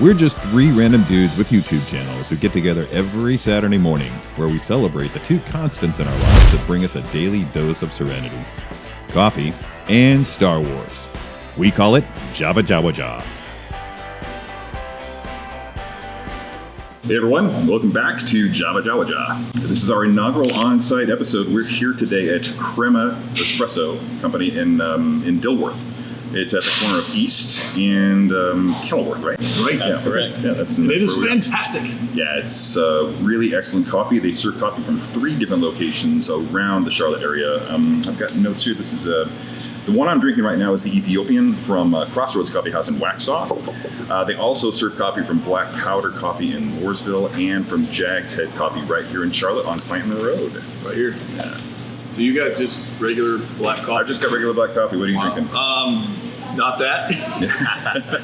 We're just three random dudes with YouTube channels who get together every Saturday morning where we celebrate the two constants in our lives that bring us a daily dose of serenity. Coffee and Star Wars. We call it JavaJawaJaw. Hey everyone, welcome back to JavaJawaJaw. This is our inaugural on-site episode. We're here today at Crema Espresso Company in Dilworth. It's at the corner of East and Kenilworth, right? Right, that's correct. Yeah, it is fantastic. Yeah, it's really excellent coffee. They serve coffee from 3 different locations around the Charlotte area. I've got notes here. This is the one I'm drinking right now is the Ethiopian from Crossroads Coffee House in Waxhaw. They also serve coffee from Black Powder Coffee in Mooresville and from Jag's Head Coffee right here in Charlotte on Clanton Road. Right here. Yeah. So you got just regular black coffee? I've just got regular black coffee. What are you drinking? Not that.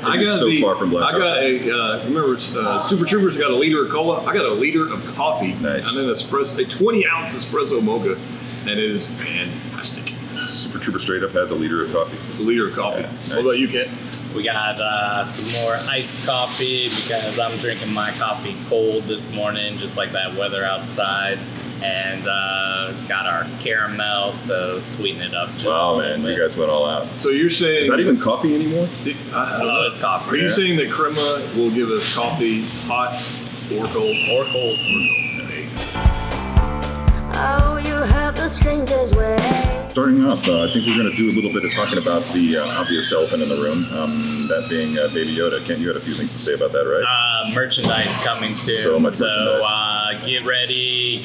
I got far from black coffee. Remember Super Troopers got a liter of cola? I got a liter of coffee. Nice. And then a 20-ounce espresso mocha, and it is fantastic. Super Trooper straight up has a liter of coffee. It's a liter of coffee. Yeah, nice. What about you, Kent? We got some more iced coffee because I'm drinking my coffee cold this morning, just like that weather outside. And got our caramel, so sweeten it up just wow, man, you guys went all out. So you're saying... Is that even coffee anymore? I don't know, it's coffee. Are you saying that Crema will give us coffee hot or cold? Or cold. Okay. Oh, you have the strangest way. Starting off, I think we're going to do a little bit of talking about the obvious elephant in the room, that being Baby Yoda. Kent, you had a few things to say about that, right? Merchandise coming soon. So much merchandise. Get ready,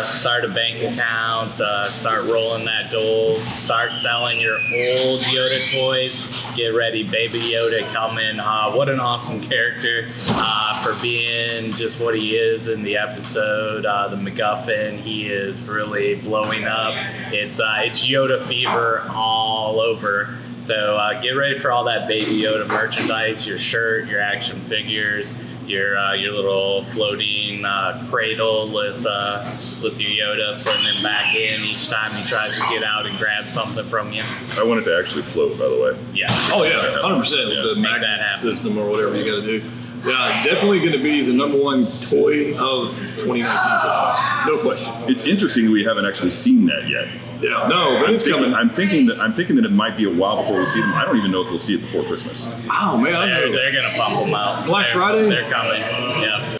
start a bank account, start rolling that dough, start selling your old Yoda toys. Get ready, Baby Yoda coming. What an awesome character for being just what he is in the episode. The MacGuffin, he is really blowing up. It's Yoda fever all over. So get ready for all that Baby Yoda merchandise, your shirt, your action figures, your little floating cradle with your Yoda, putting him back in each time he tries to get out and grab something from you. I want it to actually float, by the way. Yes. Oh yeah, 100%. Yeah. The magnet system or whatever you got to do. Yeah, definitely going to be the #1 toy of 2019 Christmas. No question. It's interesting we haven't actually seen that yet. Yeah, no, but it's coming. I'm thinking that it might be a while before we see them. I don't even know if we'll see it before Christmas. Oh man, they're going to pump them out. Black Friday? They're coming. Yeah.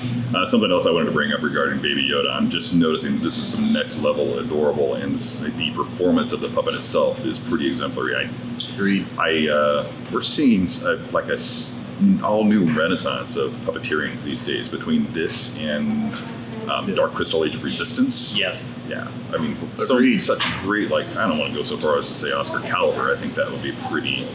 Something else I wanted to bring up regarding Baby Yoda, I'm just noticing this is some next level adorable, and the performance of the puppet itself is pretty exemplary. Agreed. We're seeing all new renaissance of puppeteering these days between this and Dark Crystal Age of Resistance. Yes. Yeah. I mean, such great, I don't want to go so far as to say Oscar caliber. I think that would be pretty...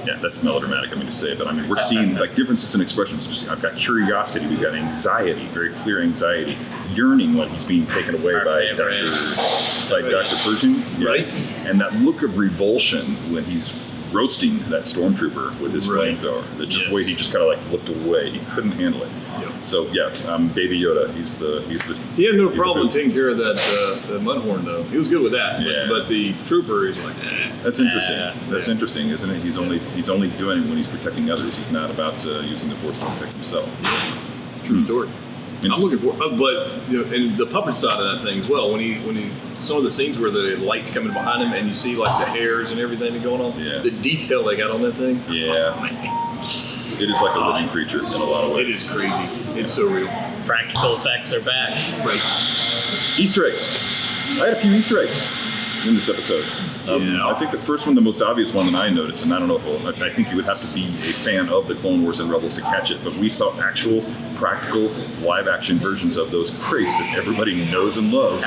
Yeah, that's melodramatic, to say, but we're seeing differences in expressions. I've got curiosity, we've got anxiety, very clear anxiety, yearning when he's being taken away by Dr. Pershing. Yeah. Right. And that look of revulsion when he's roasting that stormtrooper with his flamethrower. The way he just kind of looked away. He couldn't handle it. Yep. So Baby Yoda, he's the. He had no problem taking care of that the Mudhorn though. He was good with that. Yeah. But the trooper is like, eh. That's interesting. That's interesting, isn't it? He's only doing it when he's protecting others. He's not about using the Force to protect himself. Yeah. It's a true story. I'm looking for, but and the puppet side of that thing as well. When he, some of the scenes where the light's coming behind him and you see the hairs and everything going on. Yeah. The detail they got on that thing. Yeah. It is like a living creature in a lot of ways. It is crazy. It's so real. Practical effects are back. Right. Easter eggs. I had a few Easter eggs in this episode. I think the first one, the most obvious one that I noticed, and I don't know if I think you would have to be a fan of the Clone Wars and Rebels to catch it, but we saw actual, practical, live-action versions of those crates that everybody knows and loves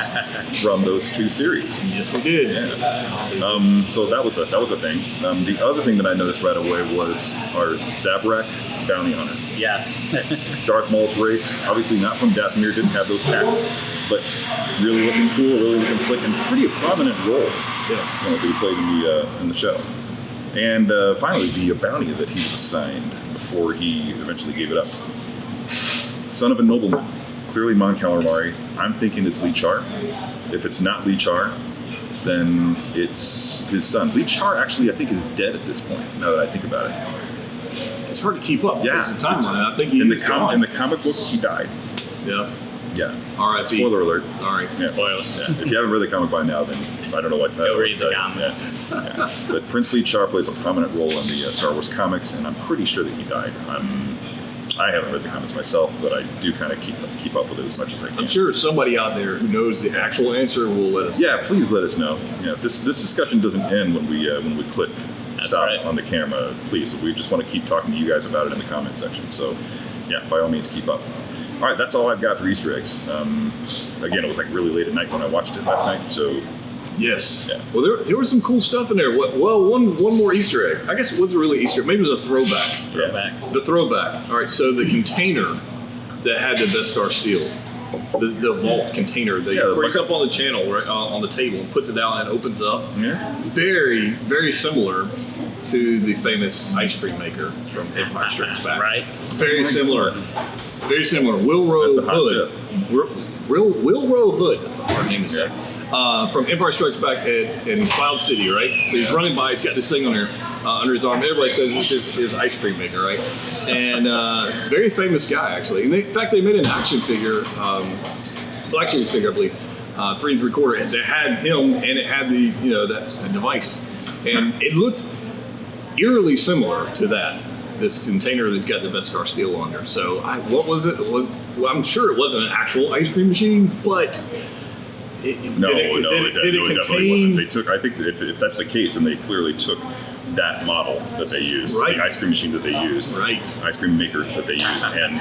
from those 2 series. Yes, we did. Yeah. So that was a thing. The other thing that I noticed right away was our Zabrak bounty hunter. Yes. Darth Maul's race, obviously not from Dathomir, didn't have those hats, but really looking cool, really looking slick, and pretty prominent role. Yeah. That he played in the show. And finally, the bounty that he was assigned before he eventually gave it up. Son of a nobleman, clearly Mon Calamari. I'm thinking it's Lee Char. If it's not Lee Char, then it's his son. Lee Char actually, I think, is dead at this point, now that I think about it. it's hard to keep up. Yeah, Because the timeline. I think he in is gone. the comic book he died. Yeah. Yeah. R.I.P. Spoiler alert. Sorry. Yeah. Spoilers. Yeah. If you haven't read the comic by now, then I don't know what. Go read the comics. Yeah. But Prince Lee Char plays a prominent role in the Star Wars comics, and I'm pretty sure that he died. I haven't read the comics myself, but I do kind of keep up with it as much as I can. I'm sure somebody out there who knows the actual answer will let us know. Yeah, please let us know. This discussion doesn't end when we click stop right. on the camera. Please, we just want to keep talking to you guys about it in the comment section. So, yeah, by all means, keep up. All right, that's all I've got for Easter eggs. Again, it was like really late at night when I watched it last night, so. Yes. Yeah. Well, there was some cool stuff in there. Well, one more Easter egg. I guess it wasn't really Easter egg. Maybe it was a throwback. Yeah. The throwback. All right, so the container that had the Beskar steel, the vault container that Yeah, he brings up on the channel, right, on the table, and puts it down and opens up. Yeah. Very, very similar to the famous ice cream maker from Empire Strikes Back. Right. Very similar. Very similar. Wilro That's a hot Hood. Wilro Hood. That's a hard name to say. Yeah. From Empire Strikes Back in Cloud City, right? So he's running by. He's got this thing on there under his arm. Everybody says this is his ice cream maker, right? And very famous guy, actually. And in fact, they made an action figure, action figure, I believe, 3 3/4. That had him, and it had the that device, and it looked eerily similar to that. This container that's got the Beskar steel on there. So what was it? I'm sure it wasn't an actual ice cream machine, but It definitely wasn't. They took. I think if that's the case, then they clearly took that model that they used, Right. the ice cream machine that they used, Right. ice cream maker that they used, and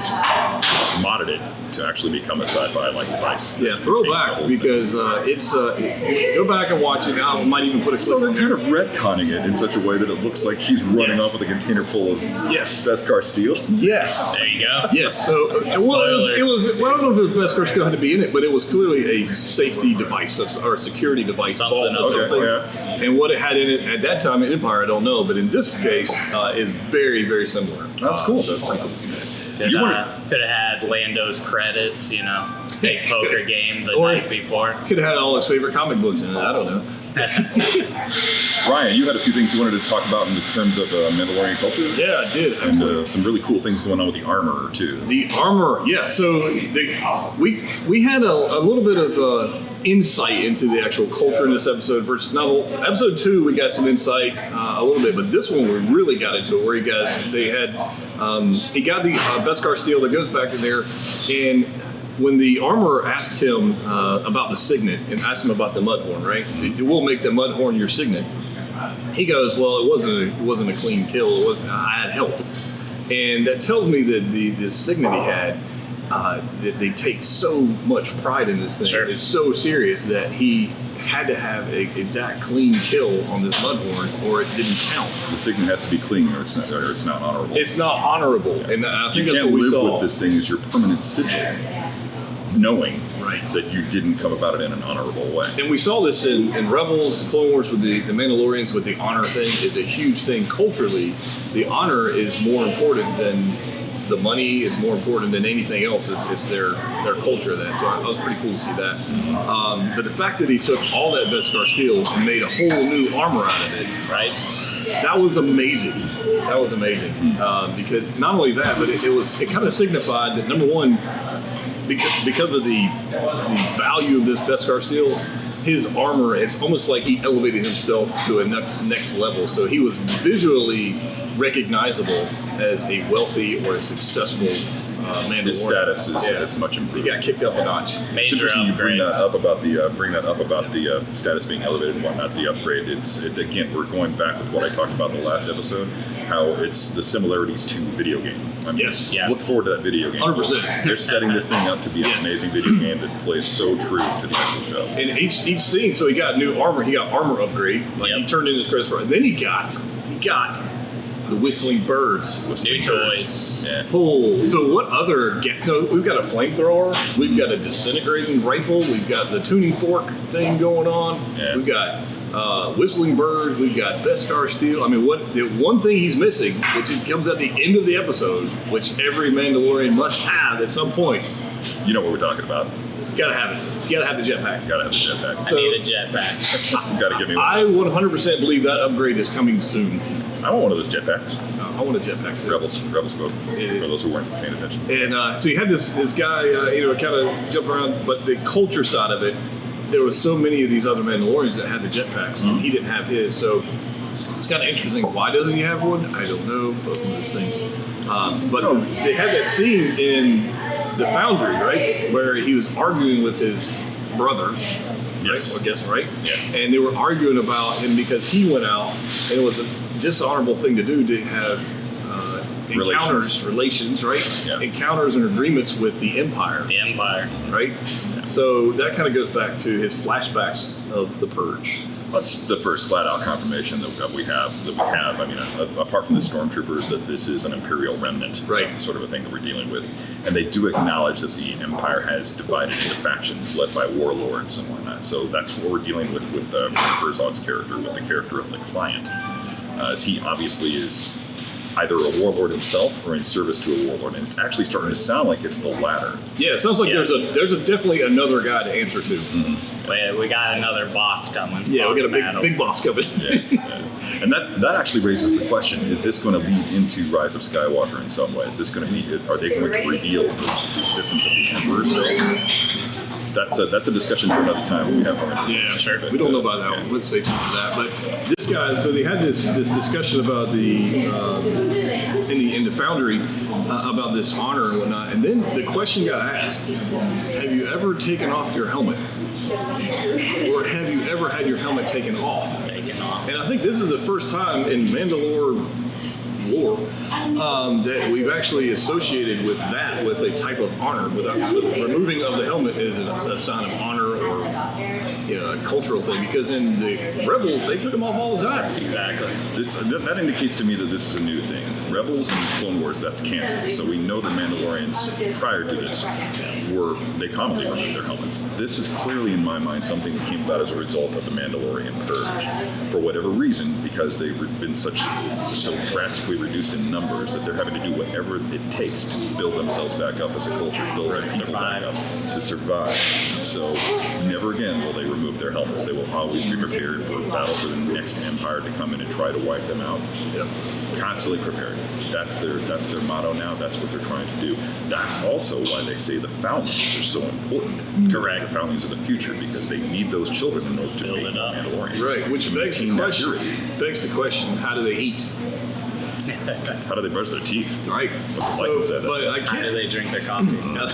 modded it to actually become a sci-fi like device. Yeah, throwback because it's go back and watch it. I might even put a clip. So they're on kind there. of retconning it in such a way that it looks like he's running Yes. off with a container full of Yes. Beskar steel. Yes. There you go. Yes. So well, it was. Well, I don't know if it was Beskar still had to be in it, but it was clearly a safety device or a security device. Something vault or of Okay, something. And what it had in it at that time in Empire, I don't know, but in this case, it's very, very similar. That's cool. So it's pretty cool. Could have had Lando's credits, big poker game the Or- night before. Could have had all his favorite comic books in it. I don't know. Ryan, you had a few things you wanted to talk about in terms of Mandalorian culture. Yeah, I did. And some really cool things going on with the armor too. The armor, yeah. So we had a little bit of insight into the actual culture in this episode. Versus now, episode 2, we got some insight a little bit, but this one we really got into it. Where he got the Beskar steel that goes back in there, and when the armorer asked him about the signet and asked him about the mudhorn, right? We'll make the mudhorn your signet. He goes, well, it wasn't a clean kill. It wasn't. I had help, and that tells me that the signet he had, that they take so much pride in this thing. Sure. It's so serious that he had to have an exact clean kill on this mudhorn, or it didn't count. The signet has to be clean, or it's not honorable. It's not honorable, and I think You that's can't what we live saw. with this thing as your permanent sigil, knowing Right. that you didn't come about it in an honorable way. And we saw this in Rebels, Clone Wars with the Mandalorians with the honor thing is a huge thing culturally. The honor is more important than the money, is more important than anything else. It's their culture of that. So it was pretty cool to see that. But the fact that he took all that Beskar steel and made a whole new armor out of it, Right? that was amazing. That was amazing. Because not only that, but it kind of signified that, number one, because of the value of this Beskar steel, his armor, it's almost like he elevated himself to a next level. So he was visually recognizable as a wealthy or a successful Mandalorian. His status is much He improved. got kicked up a notch. It's Major interesting you bring upgrade. that up about the status being elevated and whatnot, the upgrade. Again, we're going back with what I talked about in the last episode, how it's the similarities to video game. I mean, Yes. Look forward to that video game. 100%. They're setting this thing up to be an Yes. amazing video game that plays so true to the actual show. And each scene, so he got new armor. He got armor upgrade. Like he turned in his credits for it. And then he got the whistling birds. New toys. Yeah. Oh, so what other? So we've got a flamethrower. We've got a disintegrating rifle. We've got the tuning fork thing going on. Yeah. We've got whistling birds. We've got Beskar steel. I mean, the one thing he's missing, which comes at the end of the episode, which every Mandalorian must have at some point. You know what we're talking about. gotta have it. You gotta have the jetpack. Gotta have the jetpack. I need a jetpack. Gotta give me one. I 100% believe that upgrade is coming soon. I want one of those jetpacks. I want a jetpack soon. Rebels quote. It is. For those who weren't paying attention. And so you had this guy, kind of jump around, but the culture side of it, there was so many of these other Mandalorians that had the jetpacks, and he didn't have his. So it's kind of interesting. Why doesn't he have one? I don't know, but one of those things. But they had that scene in the Foundry, right, where he was arguing with his brothers. Yes. Right? I guess, right? Yeah. And they were arguing about him because he went out, and it was a dishonorable thing to do to have relations, right? Yeah. Encounters and agreements with the Empire. The Empire. Right? Yeah. So that kind of goes back to his flashbacks of the Purge. That's the first flat-out confirmation that we have. I mean, apart from the stormtroopers, that this is an Imperial remnant, right? Sort of a thing that we're dealing with, and they do acknowledge that the Empire has divided into factions led by warlords and whatnot. So that's what we're dealing with Herzog's character, with the character of the client, as he obviously is either a warlord himself or in service to a warlord, and it's actually starting to sound like it's the latter. Yeah, it sounds like there's definitely another guy to answer to. Mm-hmm. We got another boss coming. Yeah, we got a big boss coming. Yeah. And that actually raises the question: is this going to lead into Rise of Skywalker in some way? Is this going to be? Are they going to reveal the existence of the Emperor still? That's a discussion for another time. We have more information. Yeah, sure. We don't know about that one. Let's stay tuned for that. But this guy, so they had this discussion about the in the Foundry about this honor and whatnot, and then the question got asked: have you ever taken off your helmet, or have you ever had your helmet taken off? Taken off. And I think this is the first time in Mandalore lore that we've actually associated with a type of honor. With removing of the helmet is a sign of honor or a cultural thing, because in the Rebels they took them off all the time. Exactly. That indicates to me that this is a new thing. Rebels and Clone Wars, that's canon. So we know that Mandalorians prior to this they commonly removed their helmets. This is clearly, in my mind, something that came about as a result of the Mandalorian purge. For whatever reason, because they've been so drastically reduced in numbers that they're having to do whatever it takes to build themselves back up as a culture, build their people back up to survive. So never again will they remove their helmets. They will always be prepared for a battle for the next empire to come in and try to wipe them out. Yep. Constantly prepared. That's their motto now. That's what they're trying to do. That's also why they say the foundlings are so important. Correct. The foundlings of the future, because they need those children in order to Build make it up. Mandalorians. Right, which begs the question: how do they eat? How do they brush their teeth? Right. What's it like to say that? But I How do can't. they drink their coffee? How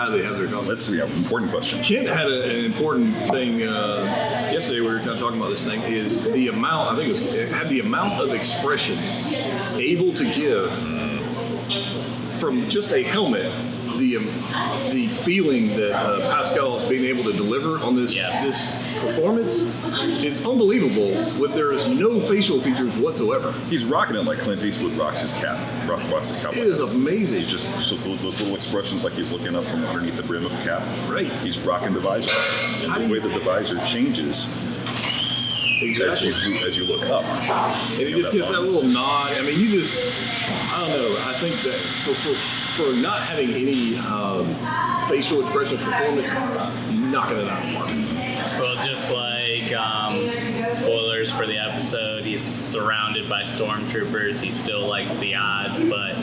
do they have their coffee? Let's see. Important question. Kent had an important thing yesterday. We were kind of talking about this thing. Is the amount? I think it had the amount of expression able to give from just a helmet. The feeling that Pascal is being able to deliver on this performance is unbelievable. There is no facial features whatsoever. He's rocking it like Clint Eastwood rocks his cap. Rocks his cap. It is amazing. Just those little expressions, like he's looking up from underneath the brim of a cap. Right. He's rocking the visor, and the way that the visor changes Exactly. as you look up. And he just gives that little nod. I mean, I don't know. I think that for not having any facial expression performance, knocking it out of the park. Well, just like spoilers for the episode, he's surrounded by stormtroopers. He still likes the odds, but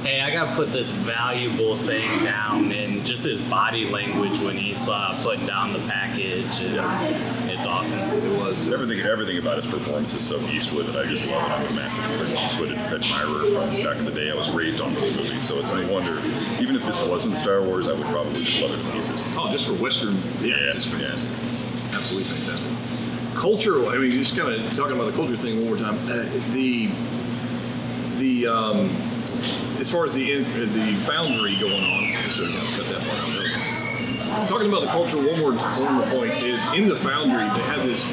hey, I gotta put this valuable thing down, and just his body language when he's putting down the package, and it's awesome. It was. Everything about his performance is so Eastwood that I just love it. I'm a massive Eastwood admirer from back in the day. I was raised on those movies, so it's no wonder. Even if this wasn't Star Wars, I would probably just love it in pieces. Oh, just for Western, it's fantastic. Absolutely fantastic. Culture, I mean, just kind of talking about the culture thing one more time. As far as the Foundry going on, so cut that part out. Talking about the culture, one more point is in the Foundry they had this.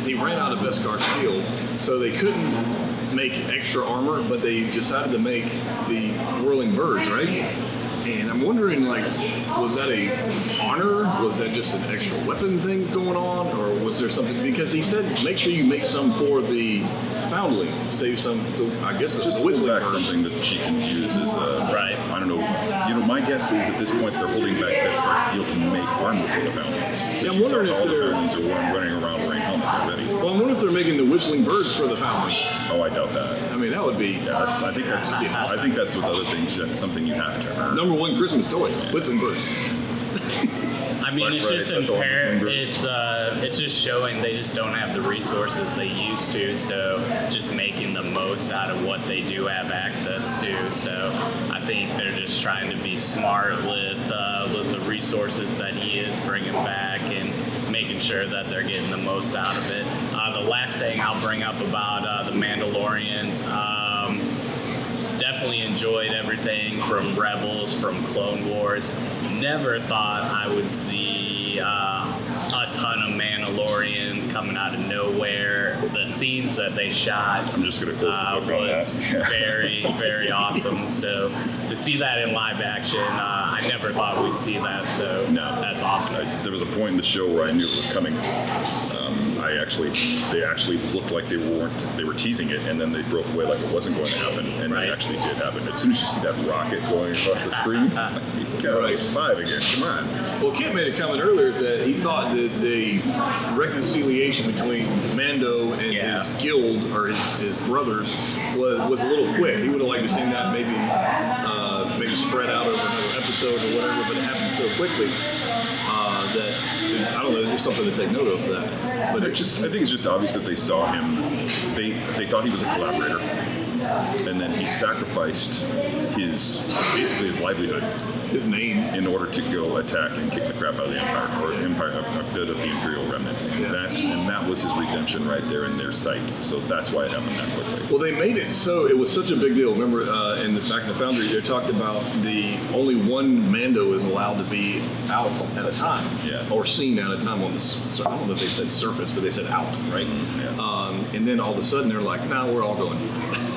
They ran out of Beskar steel, so they couldn't make extra armor, but they decided to make the whirling birds, right? And I'm wondering, was that a honor? Was that just an extra weapon thing going on, or was there something? Because he said, make sure you make some for the foundling. Save some. So I guess Just the whistling back birds. something that she can use is Right. I don't know. My guess is at this point they're holding back Beskar steel to make armor for the foundlings. Yeah, I'm wondering if all the they're- foundlings are running around wearing helmets already. Well, I wonder if they're making the whistling birds for the foundlings. Oh, I doubt that. I mean, that would be I think that's with other things. That's something you have to earn. number one Christmas toy. Whistling birds. I mean, Black it's Friday just special on imperative. December. It's just showing they just don't have the resources they used to. So just making the most out of what they do have access to. So I think they're just trying to be smart with the resources that he is bringing back and making sure that they're getting the most out of it. The last thing I'll bring up about the Mandalorians. Definitely enjoyed everything from Rebels, from Clone Wars. Never thought I would see a ton of Mandalorians coming out of nowhere. The scenes that they shot I'm just gonna close the book on was that. very, very awesome. So to see that in live action, I never thought we'd see that. So No. that's awesome. There was a point in the show where I knew it was coming. They actually looked like they were teasing it, and then they broke away like it wasn't going to happen, and Right. it actually did happen. As soon as you see that rocket going across the screen, God, it's 5 again. Come on. Well, Kent made a comment earlier that he thought that the reconciliation between Mando and Yeah. his guild or his brothers was a little quick. He would have liked to seen that maybe spread out over another episode or whatever, but it happened so quickly that I don't know. There's just something to take note of that. But I think it's just obvious that they saw him. They thought he was a collaborator, and then he sacrificed basically his livelihood his name. in order to go attack and kick the crap out of the Empire, or a bit of the Imperial remnant. Yeah. That was his redemption right there in their sight. So that's why it happened that quickly. Well, they made it so it was such a big deal. Remember, back in the Foundry, they talked about the only one Mando is allowed to be out at a time, Yeah. or seen at a time on the. I don't know if they said surface, but they said out, right? Yeah. And then all of a sudden they're like, "Nah, we're all going."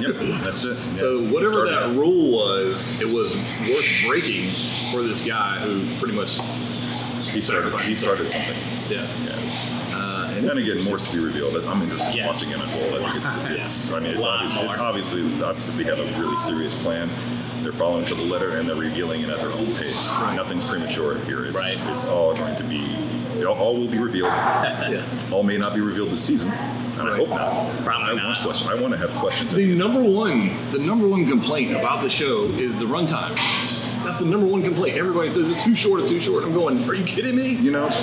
Yep, that's it. Yeah. So He whatever started that it. rule was, it was worth breaking for this guy who pretty much He started something. Yeah. Yeah. And And again, more's to be revealed. I'm interested in Yes. watching him unfold. I think it's Lot obviously they have a really serious plan. They're following to the letter and they're revealing it at their own pace. Right. Nothing's premature here. Right. It's all going to be. All will be revealed. Yes. All may not be revealed this season, and I Right. hope not. Probably I not. want to have questions. The number one complaint about the show is the runtime. That's the number one complaint. Everybody says it's too short. I'm going, are you kidding me? You know, It's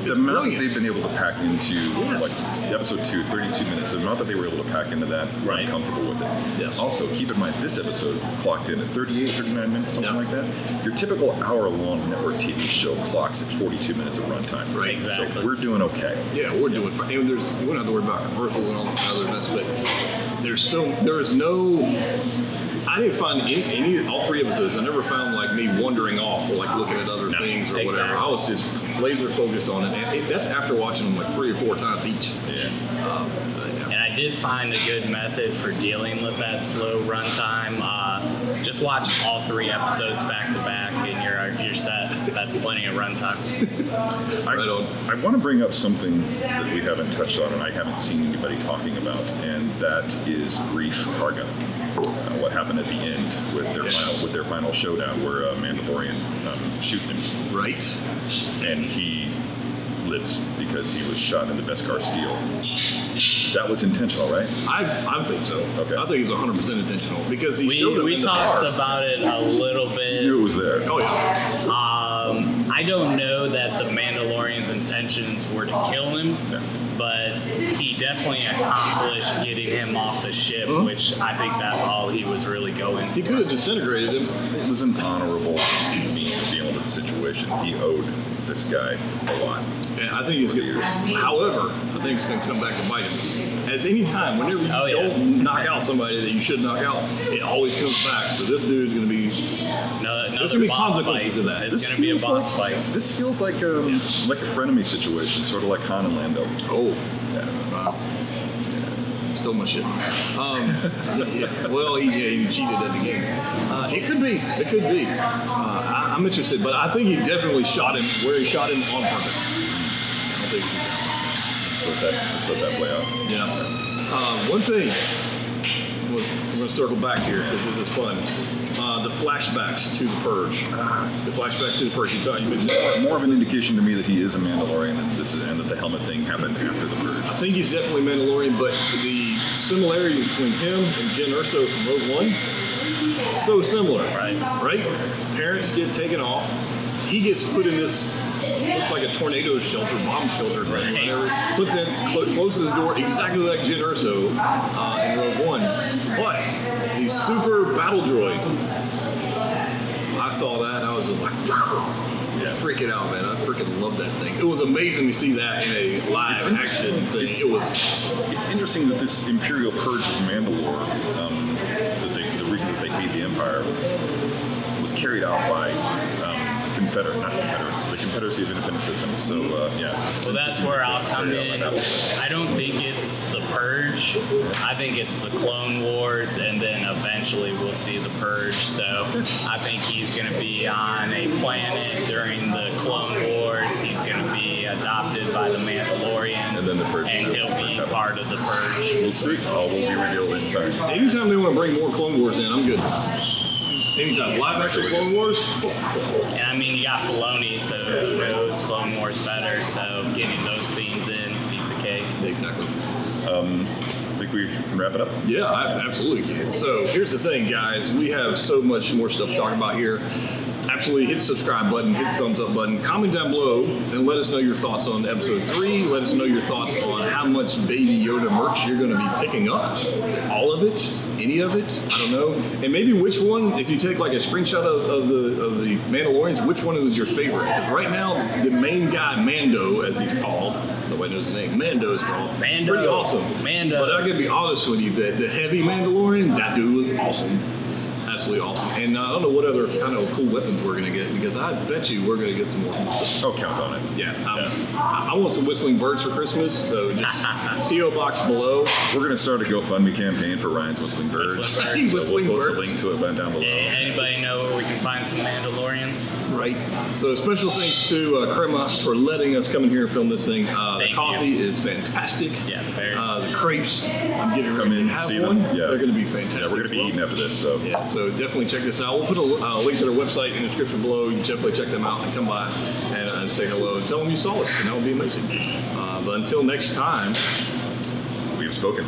the amount brilliant. they've been able to pack into, Yes. like episode 2, 32 minutes, the amount that they were able to pack into that, Right. I'm comfortable with it. Yeah. Also, keep in mind, this episode clocked in at 38, 39 minutes, something Yeah. like that. Your typical hour-long network TV show clocks at 42 minutes of runtime. Right. Exactly. So we're doing okay. Yeah, we're doing fine. And we don't have to worry about commercials and all that other mess, but I didn't find all 3 episodes. I never found like me wandering off or like looking at other things or whatever. exactly. I was just laser focused on it. And that's after watching them like 3 or 4 times each. Yeah. And I did find a good method for dealing with that slow runtime. Just watch all 3 episodes back to back, and you're set. That's plenty of runtime. Right on. I want to bring up something that we haven't touched on and I haven't seen anybody talking about, and that is Grief Karga. What happened at the end with their final showdown, where Mandalorian shoots him, Right. and he lives because he was shot in the Beskar steel. That was intentional, right? I think so. Okay. I think it's 100% intentional because he showed him We in the talked car. about it a little bit. You knew it was there. Oh yeah. I don't know that the Mandalorian's intentions were to kill him, Yeah. but he definitely accomplished getting him off the ship, which I think that's all he was really going for. He could have disintegrated him. It was an honorable means of dealing with the situation. He owed this guy a lot. And I think he's good. However, I think it's going to come back to bite him. As any time, whenever you don't knock out somebody that you should knock out, it always comes back. So this dude's going to be. There's gonna be consequences of that. It's going to be a feels boss like, fight. This feels like a frenemy situation, sort of like Han and Lando. Oh, Yeah. wow. Stole my shit. Yeah. Well, he cheated at the game. It could be. I'm interested, but I think he definitely shot him where he shot him on purpose. I don't think he Let's let that play out. Yeah. One thing, we're going to circle back here because this is fun. The flashbacks to the Purge. The flashbacks to the Purge. You mentioned More of an indication to me that he is a Mandalorian, and that the helmet thing happened after the Purge. I think he's definitely Mandalorian, but the similarity between him and Jyn Erso from Rogue One, so similar, right? Parents get taken off. He gets put in this, looks like a tornado shelter, bomb shelter, whatever. Puts in, closes the door exactly like Jyn Erso in Rogue One. But the super battle droid, I saw that and I was just like, freaking out, man. I freaking love that thing. It was amazing to see that in a live action thing. It's interesting that this Imperial Purge of Mandalore, the reason that they hate the Empire, was carried out by the Confederacy of Independent Systems. So So that's where I'll come in. I don't think it's the Purge. I think it's the Clone Wars, and then eventually we'll see the Purge. So I think he's going to be on a planet during the Clone Wars. He's going to be adopted by the Mandalorians, and then the Purge, and he'll be part of the Purge. We'll see. All will be revealed in time. Anytime they want to bring more Clone Wars in, I'm good. Anytime. Live action Clone Wars? And I mean, you got Filoni, so who knows Clone Wars better, so getting those scenes in, piece of cake. Exactly. Think we can wrap it up? Yeah, I absolutely can. So here's the thing, guys. We have so much more stuff to talk about here. Absolutely hit the subscribe button, hit the thumbs up button, comment down below, and let us know your thoughts on episode 3. Let us know your thoughts on how much Baby Yoda merch you're going to be picking up. All of it, any of it, I don't know. And maybe which one, if you take like a screenshot of the Mandalorians, which one is your favorite? Because right now, the main guy, Mando, as he's called, nobody knows his name, Mando is called. Mando. Pretty awesome. Mando. But I gotta be honest with you, the heavy Mandalorian, that dude was awesome. Absolutely awesome. And I don't know what other kind of cool weapons we're going to get, because I bet you we're going to get some more cool stuff. Oh, count on it. Yeah. I want some whistling birds for Christmas, so just P.O. box below. We're going to start a GoFundMe campaign for Ryan's Whistling Birds. Whistling We'll post a birds. link to it down below. Anybody know where we can find some Mandalorians? Right. So special thanks to Crema for letting us come in here and film this thing. The Thank coffee you. is fantastic. Yeah, very. The crepes, I'm getting Come ready in, to have see one. them. Yeah. They're going to be fantastic. Yeah, we're going to be eating after this. So Yeah, so definitely check this out. We'll put a link to their website in the description below. You can definitely check them out and come by and say hello and tell them you saw us, and that would be amazing. But until next time, we have spoken.